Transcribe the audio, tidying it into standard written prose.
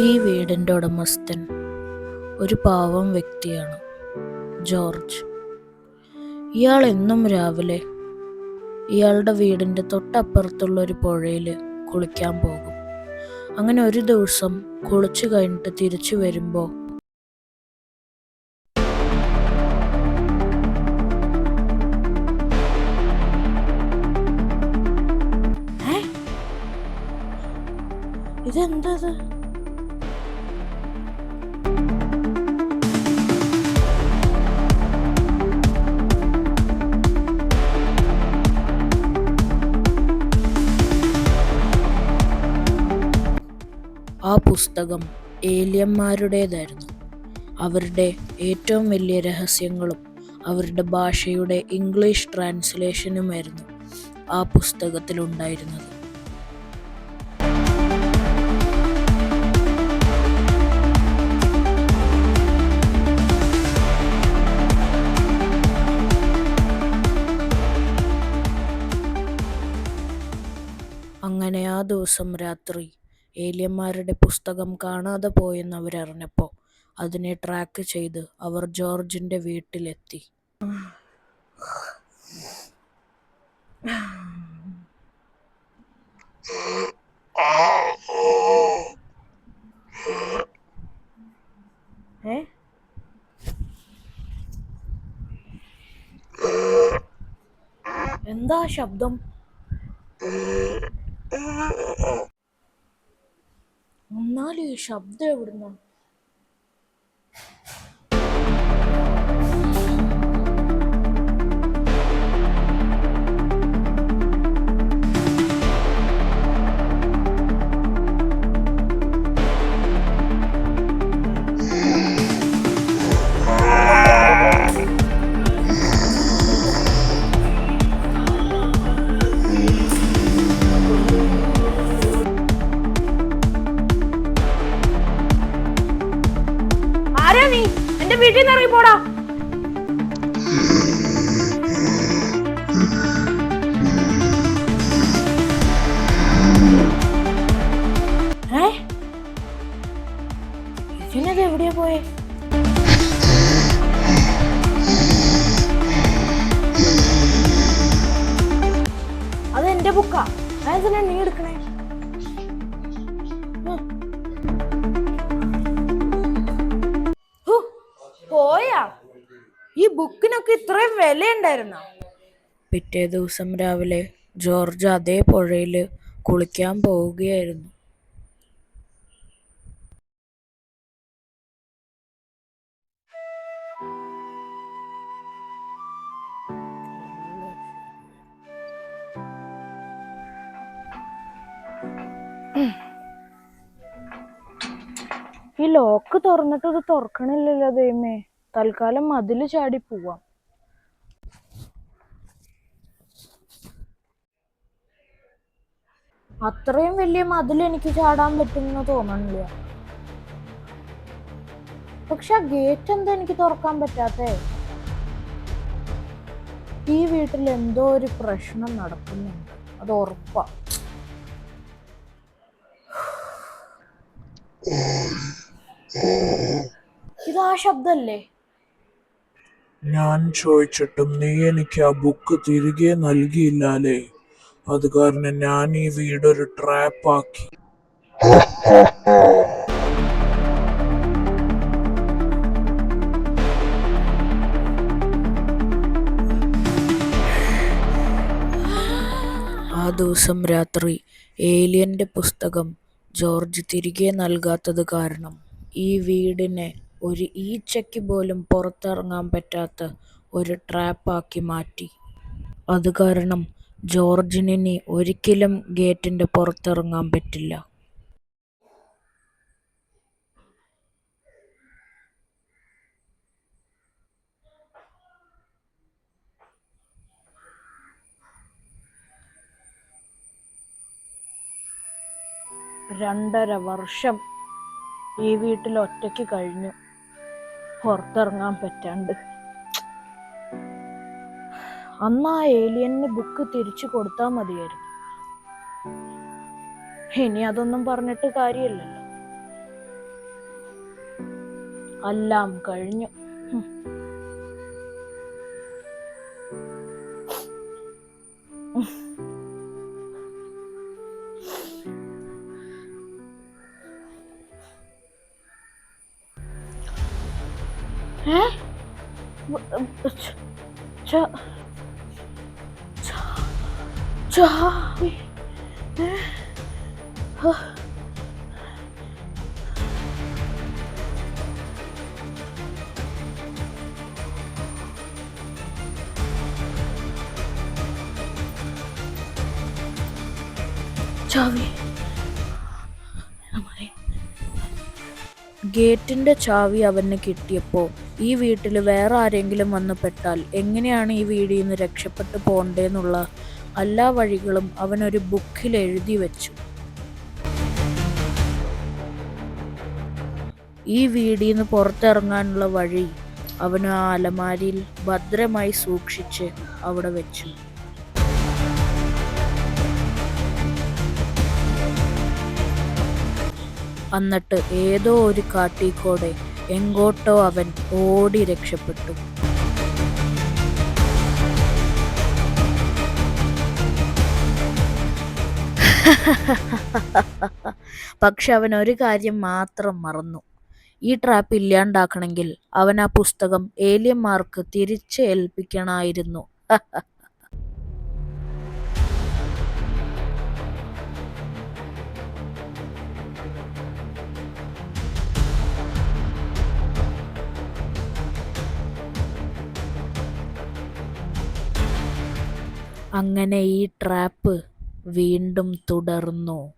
ഈ വീടിൻ്റെ ഉടമസ്ഥൻ ഒരു പാവം വ്യക്തിയാണ്, ജോർജ്. ഇയാൾ എന്നും രാവിലെ ഇയാളുടെ വീടിൻ്റെ തൊട്ടപ്പുറത്തുള്ള ഒരു പുഴയിൽ കുളിക്കാൻ പോകും. അങ്ങനെ ഒരു ദിവസം കുളിച്ചു കഴിഞ്ഞിട്ട് തിരിച്ചു വരുമ്പോൾ ഇതെന്തത്? ആ പുസ്തകം ഏലിയന്മാരുടേതായിരുന്നു. അവരുടെ ഏറ്റവും വലിയ രഹസ്യങ്ങളും അവരുടെ ഭാഷയുടെ ഇംഗ്ലീഷ് ട്രാൻസ്ലേഷനുമായിരുന്നു ആ പുസ്തകത്തിലുണ്ടായിരുന്നത്. അങ്ങനെ ആ ദിവസം രാത്രി ഏലിയന്മാരുടെ പുസ്തകം കാണാതെ പോയെന്ന് അവരറിഞ്ഞപ്പോൾ അതിനെ ട്രാക്ക് ചെയ്ത് അവർ ജോർജിൻ്റെ വീട്ടിലെത്തി. എന്താ ശബ്ദം? എന്നാലും ഈ ശബ്ദം എവിടുന്ന? ആരാ നീ? എന്റെ വീട്ടിൽ നിന്ന് ഇറങ്ങി പോടാ. ഇതിനത് എവിടെയാ പോയെ? അതെന്റെ ബുക്കാ. അതെന്തിനാ നീ എടുക്കണേ? പോയാ? ഈ ബുക്കിനൊക്കെ ഇത്രയും വിലയുണ്ടായിരുന്നോ? പിറ്റേ ദിവസം രാവിലെ ജോർജ് അതേ പുഴയിൽ കുളിക്കാൻ പോവുകയായിരുന്നു. ഈ ലോക്ക് തുറന്നിട്ട് ഇത് തുറക്കണില്ലല്ലോ ദൈവമേ. തൽക്കാലം മതില് ചാടി പോവാം. അത്രയും വലിയ മതിൽ എനിക്ക് ചാടാൻ പറ്റുമെന്ന് തോന്നണില്ല. പക്ഷെ ആ ഗേറ്റ് എന്താ എനിക്ക് തുറക്കാൻ പറ്റാത്തേ? ഈ വീട്ടിൽ എന്തോ ഒരു പ്രശ്നം നടക്കുന്നുണ്ട്, അത് ഉറപ്പാ. ഇതാ ശബ്ദല്ലേ? ഞാൻ ചോദിച്ചിട്ടും നീ എനിക്ക് ആ ബുക്ക് തിരികെ നൽകിയില്ലാലേ. അത് കാരണം ഞാൻ ഈ വീടൊരു ട്രാപ്പാക്കി. ആ ദിവസം രാത്രി ഏലിയന്റെ പുസ്തകം ജോർജ് തിരികെ നൽകാത്തത് കാരണം ഈ വീടിനെ ഒരു ഈച്ചയ്ക്ക് പോലും പുറത്തിറങ്ങാൻ പറ്റാത്ത ഒരു ട്രാപ്പാക്കി മാറ്റി. അത് കാരണം ജോർജിന് ഒരിക്കലും ഗേറ്റിന്റെ പുറത്തിറങ്ങാൻ പറ്റില്ല. രണ്ടര വർഷം ഈ വീട്ടിൽ ഒറ്റയ്ക്ക് കഴിഞ്ഞു, പുറത്തിറങ്ങാൻ പറ്റാണ്ട്. അന്ന് ആ ഏലിയന് ബുക്ക് തിരിച്ചു കൊടുത്താൽ മതിയായിരുന്നു. ഇനി അതൊന്നും പറഞ്ഞിട്ട് കാര്യമില്ലല്ലോ. എല്ലാം കഴിഞ്ഞു. ഏ? ചാവി. ചാവി. ഗേറ്റിന്റെ ചാവി അവന് കിട്ടിയപ്പോൾ ഈ വീട്ടിൽ വേറെ ആരെങ്കിലും വന്ന് പെട്ടാൽ എങ്ങനെയാണ് ഈ വീടിൽ നിന്ന് രക്ഷപ്പെട്ടു പോകേണ്ടതെന്നുള്ള എല്ലാ വഴികളും അവനൊരു ബുക്കിൽ എഴുതി വെച്ചു. ഈ വീടിൽ നിന്ന് പുറത്തിറങ്ങാനുള്ള വഴി അവൻ ആ അലമാരിയിൽ ഭദ്രമായി സൂക്ഷിച്ച് അവിടെ വെച്ചു. എന്നിട്ട് ഏതോ ഒരു കാട്ടിക്കൂടെ എങ്ങോട്ടോ അവൻ ഓടി രക്ഷപ്പെട്ടു. പക്ഷെ അവൻ ഒരു കാര്യം മാത്രം മറന്നു. ഈ ട്രാപ്പ് ഇല്ലാണ്ടാക്കണമെങ്കിൽ അവൻ ആ പുസ്തകം ഏലിയന്മാർക്ക് തിരിച്ച് ഏൽപ്പിക്കണമായിരുന്നു. അങ്ങനെ ഈ ട്രാപ്പ് വീണ്ടും തുടർന്നു.